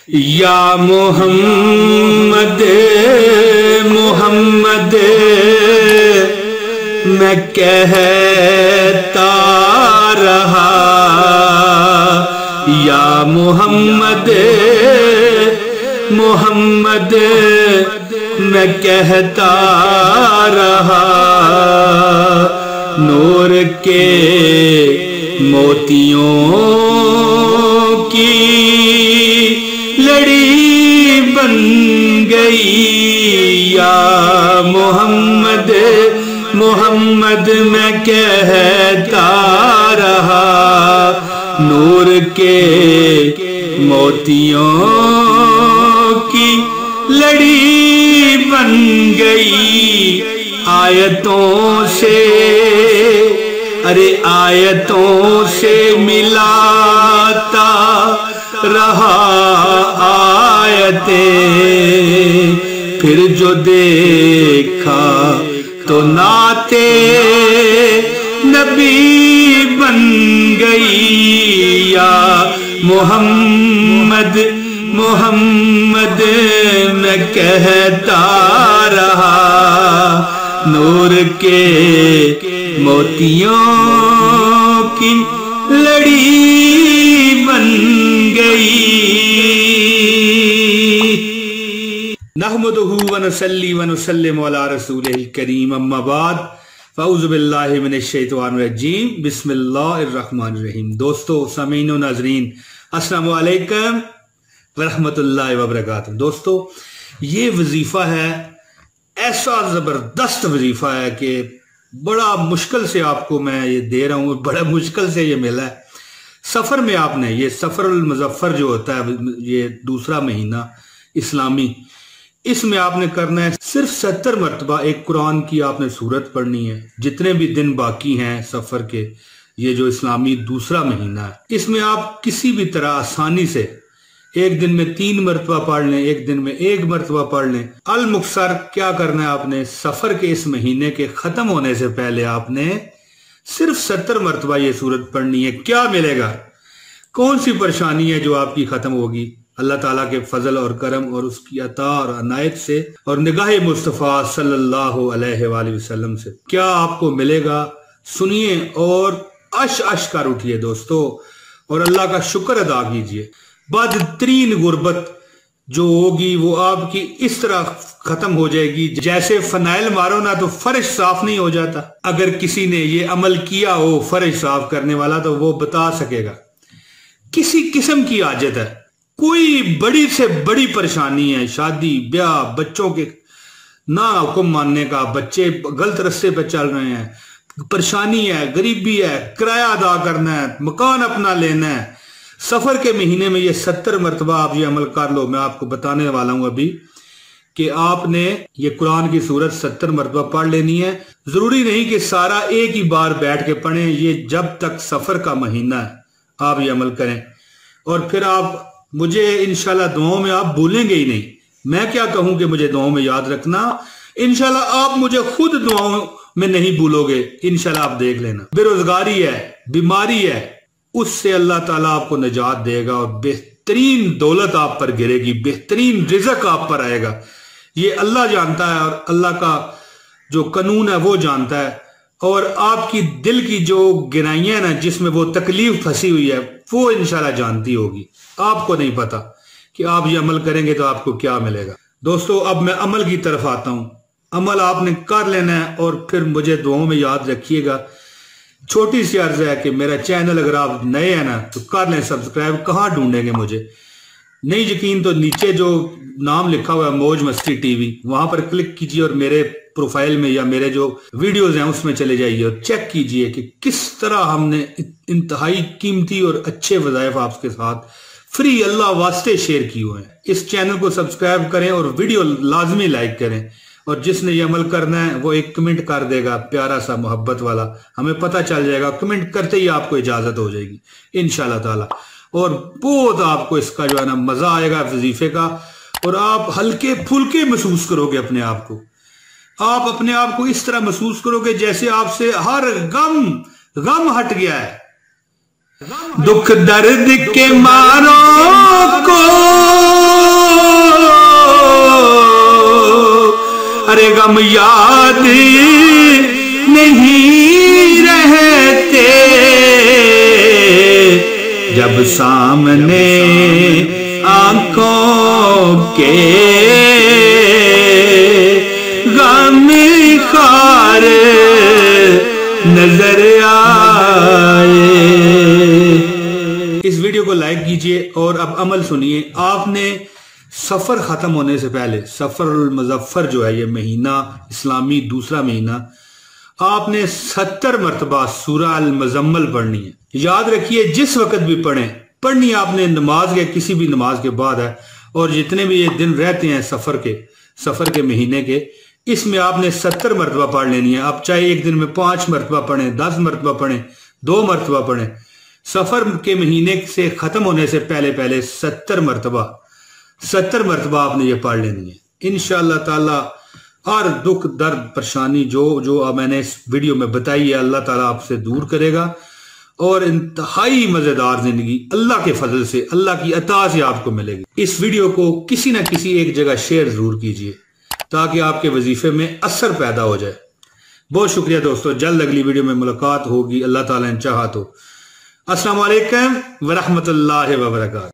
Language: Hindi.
या मोहम्मद मोहम्मद मैं कहता रहा, या मोहम्मद मोहम्मद मैं कहता रहा। नूर के मोतियों की लड़ी बन गई, या मोहम्मद मोहम्मद मैं कहता रहा। नूर के मोतियों की लड़ी बन गई, आयतों से अरे आयतों से मिलाता रहा आयतें, फिर जो देखा तो नाते नबी बन गई। या मोहम्मद मोहम्मद मैं कहता रहा, नूर के मोतियों की लड़ी बन गई। नहमदुहु व नसल्ली व नुसल्लिमु अला रसूलिल करीम, अम्मा बाद, फ़अऊज़ु बिल्लाहि मिनश शैतानिर रजीम, बिस्मिल्लाहिर रहमानिर रहीम। दोस्तों, सामीन व नाज़रीन, अस्सलामु अलैकुम व रहमतुल्लाहि व बरकातुहू। दोस्तों, ये वजीफा है, ऐसा जबरदस्त वजीफा है कि बड़ा मुश्किल से आपको मैं ये दे रहा हूँ, बड़ा मुश्किल से ये मिला है। सफर में आपने ये सफरुल मुज़फ़्फ़र जो होता है, ये दूसरा महीना इस्लामी, इसमें आपने करना है सिर्फ 70 मरतबा एक कुरान की आपने सूरत पढ़नी है। जितने भी दिन बाकी हैं सफर के, ये जो इस्लामी दूसरा महीना है, इसमें आप किसी भी तरह आसानी से एक दिन में 3 मरतबा पढ़ लें, एक दिन में 1 मरतबा पढ़ लें। अल मुक्सर क्या करना है आपने, सफर के इस महीने के खत्म होने से पहले आपने सिर्फ 70 मरतबा ये सूरत पढ़नी है। क्या मिलेगा, कौन सी परेशानी है जो आपकी खत्म होगी अल्लाह ताला के फजल और करम और उसकी अता और अनायत से और निगाह मुस्तफ़ा सल्लल्लाहु अलैहि वसल्लम से। क्या आपको मिलेगा, सुनिए और अश अश कर उठिए दोस्तों, और अल्लाह का शुक्र अदा कीजिए। बदतरीन गुर्बत जो होगी वो आपकी इस तरह खत्म हो जाएगी जैसे फनाइल मारो ना तो फर्श साफ नहीं हो जाता। अगर किसी ने ये अमल किया हो फर्श साफ करने वाला, तो वो बता सकेगा। किसी किस्म की आजत है, कोई बड़ी से बड़ी परेशानी है, शादी ब्याह, बच्चों के ना हुक्म मानने का, बच्चे गलत रास्ते पे चल रहे हैं, परेशानी है, गरीबी है, किराया अदा करना है, मकान अपना लेना है, सफर के महीने में ये 70 मरतबा आप ये अमल कर लो। मैं आपको बताने वाला हूं अभी कि आपने ये कुरान की सूरत 70 मरतबा पढ़ लेनी है। जरूरी नहीं कि सारा एक ही बार बैठ के पढ़ें, ये जब तक सफर का महीना है आप ये अमल करें। और फिर आप मुझे इंशाल्लाह दुआओं में आप भूलेंगे ही नहीं। मैं क्या कहूं कि मुझे दुआओं में याद रखना, इंशाल्लाह आप मुझे खुद दुआओं में नहीं भूलोगे। इंशाल्लाह आप देख लेना, बेरोजगारी है, बीमारी है, उससे अल्लाह ताला आपको निजात देगा और बेहतरीन दौलत आप पर गिरेगी, बेहतरीन रिज़्क़ आप पर आएगा। ये अल्लाह जानता है और अल्लाह का जो कानून है वो जानता है। और आपकी दिल की जो गिराइयां ना, जिसमें वो तकलीफ फंसी हुई है, वो इंशाल्लाह जानती होगी। आपको नहीं पता कि आप ये अमल करेंगे तो आपको क्या मिलेगा। दोस्तों, अब मैं अमल की तरफ आता हूं। अमल आपने कर लेना है और फिर मुझे दुआओं में याद रखिएगा। छोटी सी अर्ज है कि मेरा चैनल अगर आप नए हैं ना तो कर लें सब्सक्राइब। कहाँ ढूंढेंगे मुझे, नहीं यकीन तो नीचे जो नाम लिखा हुआ है मौज मस्ती टीवी, वहां पर क्लिक कीजिए और मेरे प्रोफाइल में या मेरे जो वीडियोस हैं उसमें चले जाइए और चेक कीजिए कि किस तरह हमने इंतहाई कीमती और अच्छे वज़ाइफ आपके साथ फ्री अल्लाह वास्ते शेयर किए हुए हैं। इस चैनल को सब्सक्राइब करें और वीडियो लाजमी लाइक करें। और जिसने ये अमल करना है वो एक कमेंट कर देगा, प्यारा सा मोहब्बत वाला, हमें पता चल जाएगा। कमेंट करते ही आपको इजाजत हो जाएगी इंशाल्लाह ताला। और बहुत आपको इसका जो है ना मजा आएगा वजीफे का, और आप हल्के फुल्के महसूस करोगे अपने आप को। आप अपने आप को इस तरह महसूस करोगे जैसे आपसे हर गम हट गया है। दुख दर्द के मारों को गम याद नहीं रहते, जब सामने आंखों के गम खार नजर आए। इस वीडियो को लाइक कीजिए और अब अमल सुनिए। आपने सफर खत्म होने से पहले, सफर मुजफ्फर जो है ये महीना, इस्लामी दूसरा महीना, आपने 70 मरतबा सूरह अल मुज़म्मल पढ़नी है। याद रखिए जिस वक्त भी पढ़नी आपने नमाज के, किसी भी नमाज के बाद है, और जितने भी ये दिन रहते हैं सफर के महीने के, इसमें आपने 70 मरतबा पढ़ लेनी है। आप चाहे एक दिन में 5 मरतबा पढ़ें, 10 मरतबा पढ़ें, 2 मरतबा पढ़ें, सफर के महीने से खत्म होने से पहले 70 मरतबा आपने ये पढ़ लेनी है। इंशाअल्लाह ताला हर दुख दर्द परेशानी जो मैंने इस वीडियो में बताई है, अल्लाह ताला आपसे दूर करेगा और इंतहाई मजेदार जिंदगी अल्लाह के फजल से, अल्लाह की अता से आपको मिलेगी। इस वीडियो को किसी ना किसी एक जगह शेयर जरूर कीजिए ताकि आपके वजीफे में असर पैदा हो जाए। बहुत शुक्रिया दोस्तों, जल्द अगली वीडियो में मुलाकात होगी, अल्लाह ताला ने चाहा तो। अस्सलाम वालेकुम व रहमतुल्लाहि व बरकातहू।